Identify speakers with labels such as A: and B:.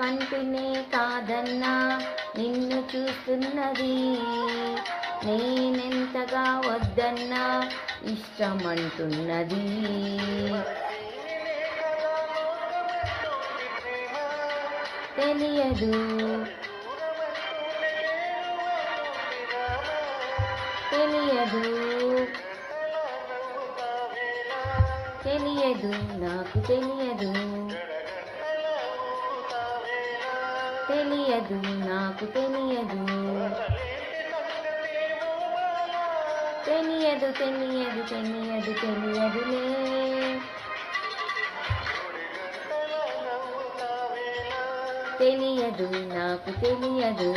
A: కంటినే కాదన్నా నిన్ను చూస్తున్నది, నేనెంతగా వద్దన్నా ఇష్టమంటున్నది. తెలియదు తెలియదు తెలియదు నాకు తెలియదు, తెలియదు నాకు తెలియదు, తెలియదు తెలియదు తెలియదు తెలియదులే. తెలియదు నాకు తెలియదు.